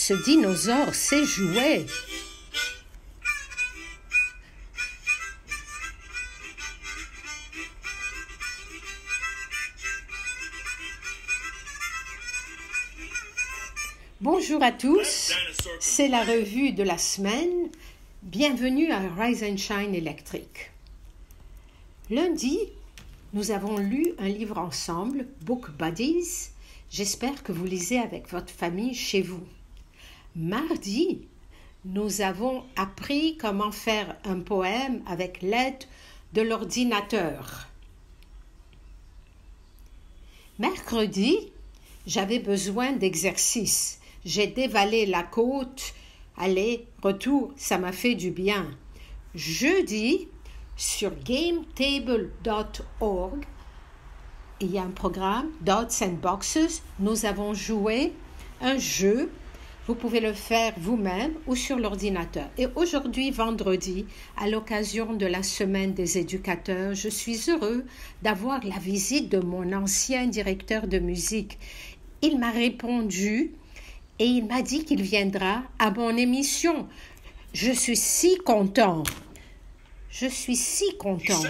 Ce dinosaure sait jouer. Bonjour à tous, c'est la revue de la semaine. Bienvenue à Rise and Shine Electric. Lundi, nous avons lu un livre ensemble, Book Buddies. J'espère que vous lisez avec votre famille chez vous. Mardi, nous avons appris comment faire un poème avec l'aide de l'ordinateur. Mercredi, j'avais besoin d'exercice. J'ai dévalé la côte, aller, retour, ça m'a fait du bien. Jeudi, sur gametable.org, il y a un programme, Dots and Boxes, nous avons joué un jeu. Vous pouvez le faire vous-même ou sur l'ordinateur. Et aujourd'hui, vendredi, à l'occasion de la semaine des éducateurs, je suis heureux d'avoir la visite de mon ancien directeur de musique. Il m'a répondu et il m'a dit qu'il viendra à mon émission. Je suis si content. Je suis si content.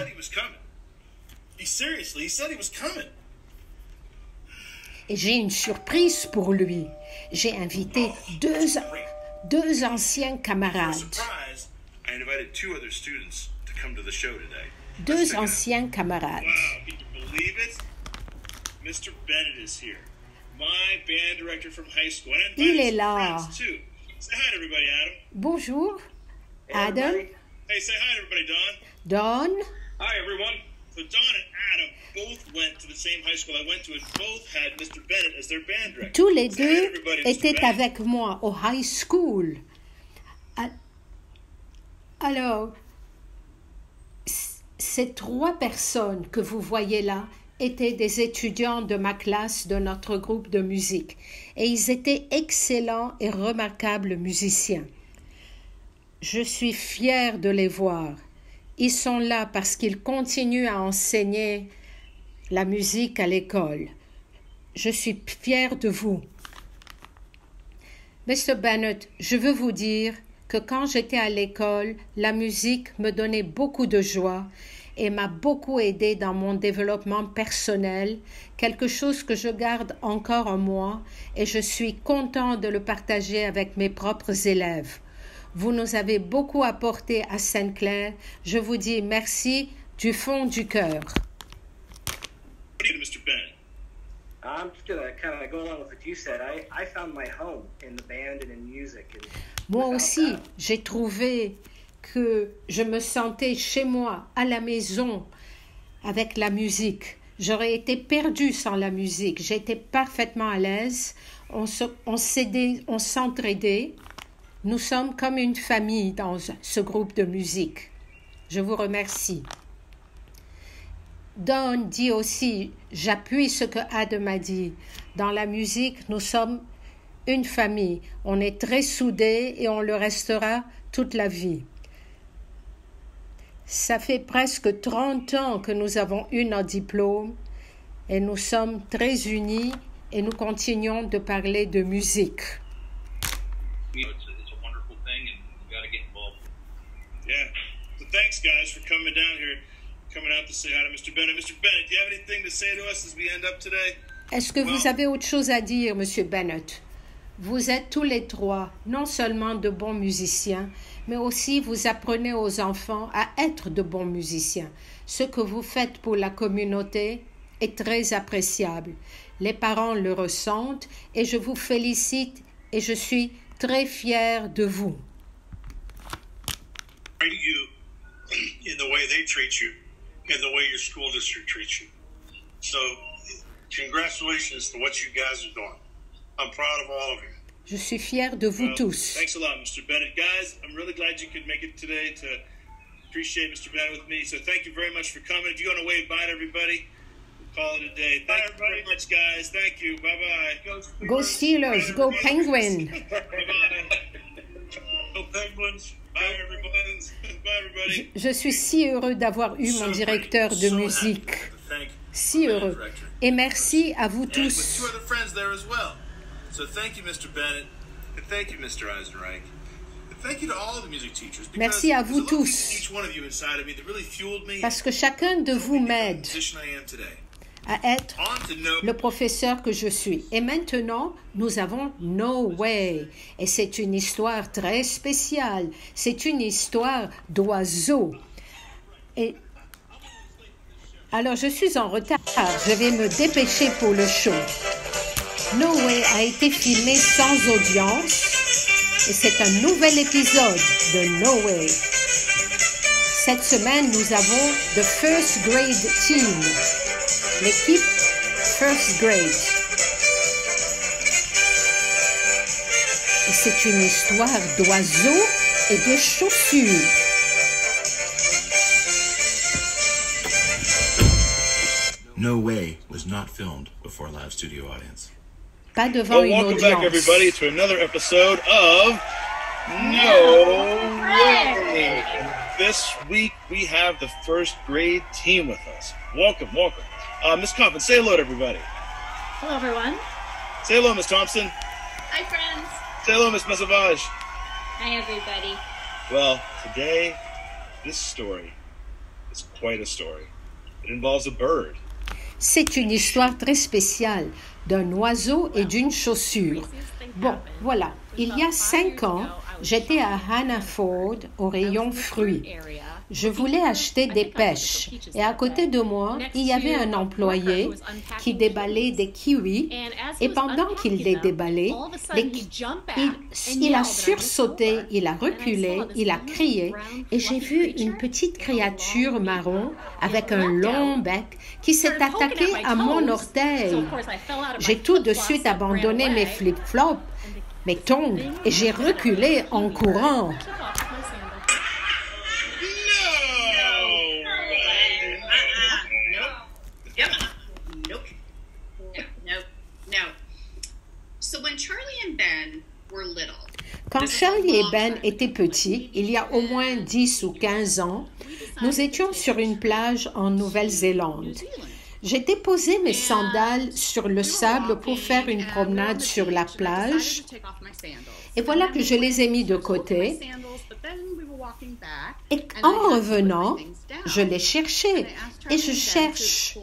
Et j'ai une surprise pour lui. J'ai invité deux anciens camarades. Deux anciens camarades. Il est là. Bonjour, Adam. Hey, say hi to everybody, Don. Hi, everyone. So Don and Adam both went to the same high school I went to, and both had Mr. Bennett as their band director. Tous les deux étaient avec moi au high school. Alors, ces trois personnes que vous voyez là étaient des étudiants de ma classe, de notre groupe de musique. Et ils étaient excellents et remarquables musiciens. Je suis fière de les voir. Ils sont là parce qu'ils continuent à enseigner la musique à l'école. Je suis fière de vous. Mr. Bennett, je veux vous dire que quand j'étais à l'école, la musique me donnait beaucoup de joie et m'a beaucoup aidé dans mon développement personnel, quelque chose que je garde encore en moi et je suis content de le partager avec mes propres élèves. Vous nous avez beaucoup apporté à Sainte-Claire. Je vous dis merci du fond du cœur. Mr. Bennett. I'm just going to kind of go along with what you said. I found my home in the band and in music. And moi aussi, j'ai trouvé que je me sentais chez moi, à la maison, avec la musique. J'aurais été perdue sans la musique. J'étais parfaitement à l'aise. On s'entraidait. Nous sommes comme une famille dans ce groupe de musique. Je vous remercie. Don dit aussi, j'appuie ce que Adam a dit. Dans la musique, nous sommes une famille. On est très soudés et on le restera toute la vie. Ça fait presque 30 ans que nous avons eu notre diplôme et nous sommes très unis et nous continuons de parler de musique. Yeah. So thanks, guys, for coming down here, coming out to say hi to Mr. Bennett. Mr. Bennett, do you have anything to say to us as we end up today? Est-ce que vous avez autre chose à dire, Monsieur Bennett? Vous êtes tous les trois non seulement de bons musiciens, mais aussi vous apprenez aux enfants à être de bons musiciens. Ce que vous faites pour la communauté est très appréciable. Les parents le ressentent et je vous félicite et je suis très fière de vous. You in the way they treat you and the way your school district treats you. So congratulations to what you guys are doing. I'm proud of all of you. Je suis fière de vous tous. Thanks a lot, Mr. Bennett. Guys, I'm really glad you could make it today to appreciate Mr. Bennett with me. So thank you very much for coming. If you want to wave bye to everybody, we'll call it a day. Thank you very much, guys. Thank you. Bye-bye. Go Steelers. Go Penguins. Bye-bye. Go Penguins. Bye, everybody. Je suis si heureux d'avoir eu mon directeur de musique. Si heureux. Et merci à vous tous. So thank you, Mr. Bennett. And thank you, Mr. Eisenreich. And thank you to all the music teachers. Merci à vous tous. Each one of you inside of me that really fueled me. Parce que chacun de vous m'aide à être le professeur que je suis. Et maintenant, nous avons No Way. Et c'est une histoire très spéciale. C'est une histoire d'oiseaux. Et alors, je suis en retard. Je vais me dépêcher pour le show. No Way a été filmé sans audience. Et c'est un nouvel épisode de No Way. Cette semaine, nous avons The First Grade Team. L'équipe First Grade. Et c'est une histoire d'oiseaux et de chaussures. No Way was not filmed before a live studio audience. Pas devant une audience. Welcome back, everybody, to another episode of No Way. This week, we have the first grade team with us. Welcome, welcome. Miss Compton, say hello to everybody. Hello, everyone. Say hello, Miss Thompson. Hi, friends. Say hello, Miss Messavage. Hi, everybody. Well, today, this story is quite a story. It involves a bird. C'est une histoire très spéciale d'un oiseau et d'une chaussure. Bon, voilà. Il y a 5 ans, j'étais à Hannaford, au rayon fruits. Je voulais acheter des pêches. Et à côté de moi, il y avait un employé qui déballait des kiwis. Et pendant qu'il les déballait, il a sursauté, il a reculé, il a crié. Et j'ai vu une petite créature marron avec un long bec qui s'est attaqué à mon orteil. J'ai tout de suite abandonné mes flip-flops, mes tongs, et j'ai reculé en courant. Quand Charlie et Ben étaient petits, il y a au moins 10 ou 15 ans, nous étions sur une plage en Nouvelle-Zélande. J'ai déposé mes sandales sur le sable pour faire une promenade sur la plage. Et voilà que je les ai mis de côté. Et en revenant, je les cherchais. Et je cherche.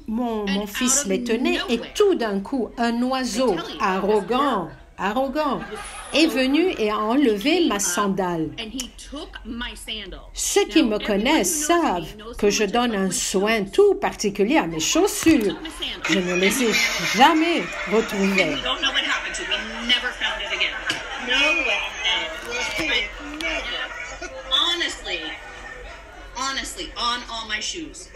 Mon fils les tenait et tout d'un coup, un oiseau arrogant, est venu et a enlevé ma sandale. Ceux qui me connaissent savent que je donne un soin tout particulier à mes chaussures. Je ne les ai jamais retrouvées. Honestly, on all my shoes.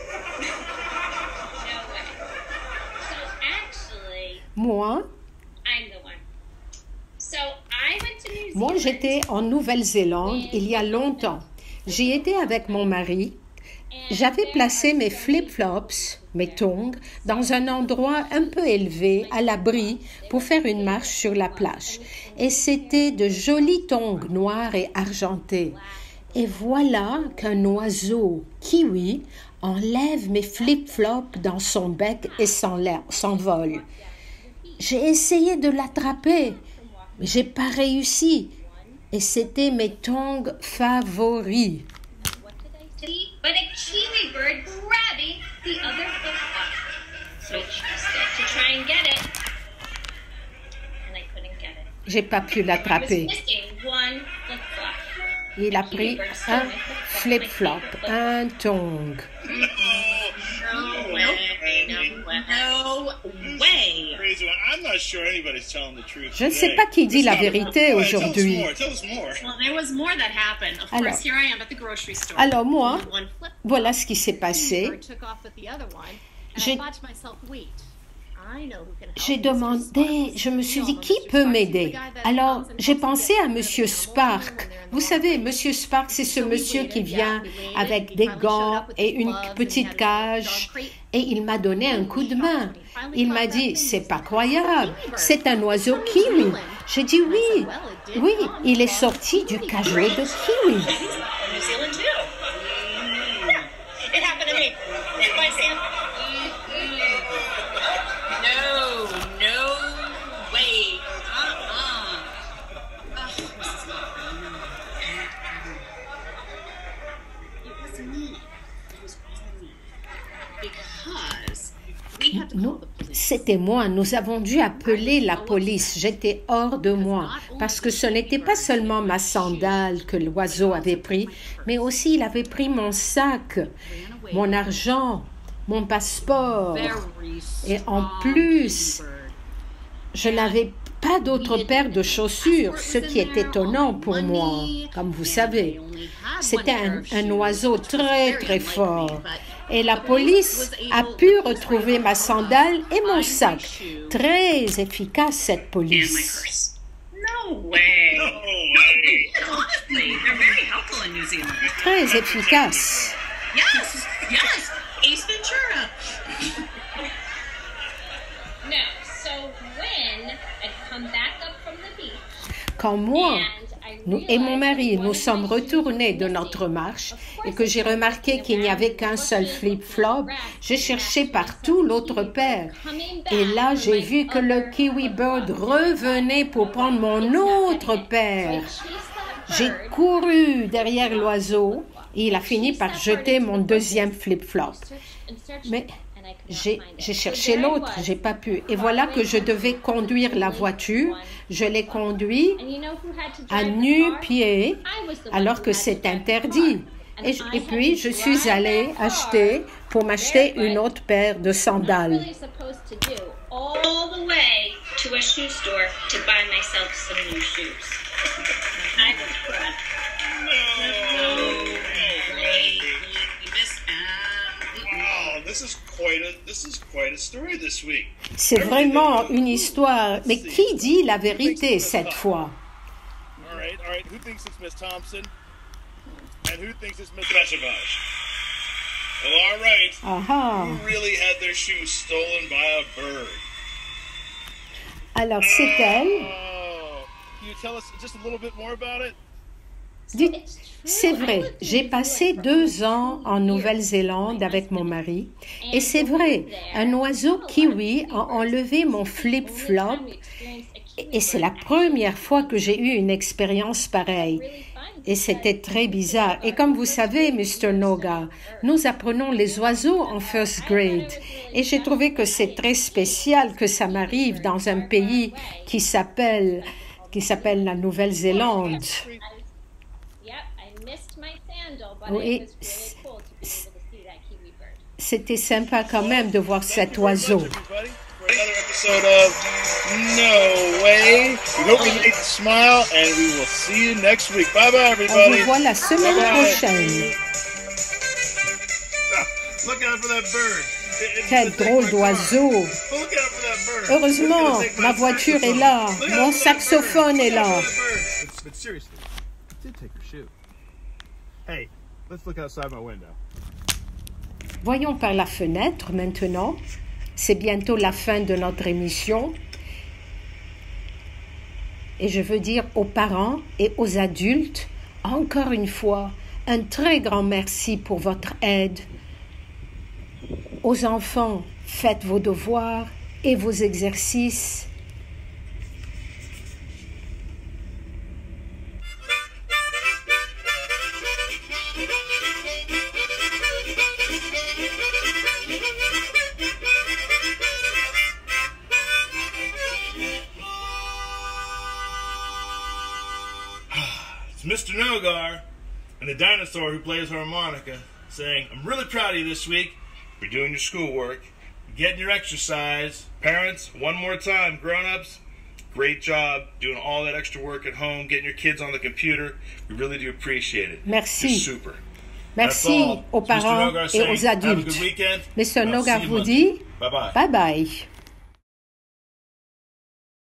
Moi, moi, j'étais en Nouvelle-Zélande il y a longtemps. J'y étais avec mon mari. J'avais placé mes flip-flops, mes tongs, dans un endroit un peu élevé, à l'abri, pour faire une marche sur la plage. Et c'était de jolis tongs noirs et argentés. Et voilà qu'un oiseau kiwi enlève mes flip-flops dans son bec et s'envole. J'ai essayé de l'attraper, mais j'ai pas réussi. Et c'était mes tongs favoris. But a kiwi bird grabbing the other flip-flop. So I stepped to try and get it, and I couldn't get it. J'ai pas pu l'attraper. I was missing one flip-flop. Il a pris un flip-flop, un tong. No way. Je ne sais pas qui dit la vérité aujourd'hui. Alors moi, voilà ce qui s'est passé. J'ai demandé, je me suis dit, qui peut m'aider? Alors, j'ai pensé à Monsieur Spark. Vous savez, Monsieur Spark, c'est ce monsieur qui vient avec des gants et une petite cage. Et il m'a donné un coup de main. Il m'a dit, c'est pas croyable, c'est un oiseau kiwi. J'ai dit oui, oui, il est sorti du cajot de kiwi. C'était moi, nous avons dû appeler la police. J'étais hors de moi parce que ce n'était pas seulement ma sandale que l'oiseau avait pris, mais aussi il avait pris mon sac, mon argent, mon passeport. Et en plus, je n'avais pas d'autre paire de chaussures, ce qui est étonnant pour moi, comme vous savez. C'était un oiseau très, très fort. Et la police a pu retrouver ma sandale et mon sac. Très efficace, cette police. No way. No way. Honestly, they're very helpful in New Zealand. Très efficace. Yes, yes. Ace Ventura. No, so when I'd come back up from the beach, Quand moi and I nous et mon mari, realized nous one sommes of my shoes retournés de was notre missing. marche Of et course que I j'ai started remarqué looking qu'il n'y avait around, qu'un seul bushes, flip-flop, grass, j'ai and cherché that's partout when l'autre Kiwi paire. Bird coming back Et là, for j'ai my vu que le other Kiwi Bird flip-flop. revenait pour prendre mon It's not autre gonna hit. So I paire. chased that J'ai bird. couru derrière l'oiseau et il a fini par jeter mon deuxième flip-flop. Mais j'ai cherché l'autre, j'ai pas pu. Et voilà que je devais conduire la voiture. Je l'ai conduit à nu-pied alors que c'est interdit. Et puis, je suis allée acheter pour m'acheter une autre paire de sandales. All the way to a shoe store to buy myself some new shoes. I was proud. No way. Miss Wow, this is quite a story this week. C'est vraiment une histoire. Mais qui dit la vérité cette fois? All right. Who thinks it's Miss Thompson? And who thinks it's Miss Savage? Well, all right. Ah Who really had their shoes stolen by a bird? Alors, c'est elle. Oh, can you tell us just a little bit more about it? C'est vrai, j'ai passé 2 ans en Nouvelle-Zélande avec mon mari. Et c'est vrai, un oiseau kiwi a enlevé mon flip-flop. Et c'est la première fois que j'ai eu une expérience pareille. Et c'était très bizarre. Et comme vous savez, Mr. Noga, nous apprenons les oiseaux en first grade. Et j'ai trouvé que c'est très spécial que ça m'arrive dans un pays qui s'appelle la Nouvelle-Zélande. Oui, c'était sympa quand même de voir cet oiseau. Another episode of No Way. We hope you make you smile, and we will see you next week. Bye bye, On everybody. vous voit la semaine prochaine. Look out for that bird. Quel drôle d'oiseau. Look out for that bird. Heureusement, ma voiture est là. Mon saxophone est là. But seriously, I did take your shoe. Hey, let's look outside my window. Voyons par la fenêtre maintenant. C'est bientôt la fin de notre émission. Et je veux dire aux parents et aux adultes, encore une fois, un très grand merci pour votre aide. Aux enfants, faites vos devoirs et vos exercices. It's Mr. Nogar and the dinosaur who plays harmonica saying, I'm really proud of you this week. You're doing your schoolwork. You're getting your exercise. Parents, one more time, grown-ups, great job doing all that extra work at home, getting your kids on the computer. We really do appreciate it. Merci. You're super. Merci aux parents et aux adultes. Have a good weekend. Mr. and I'll Nogar see you vous Monday. dit Bye-bye. bye bye.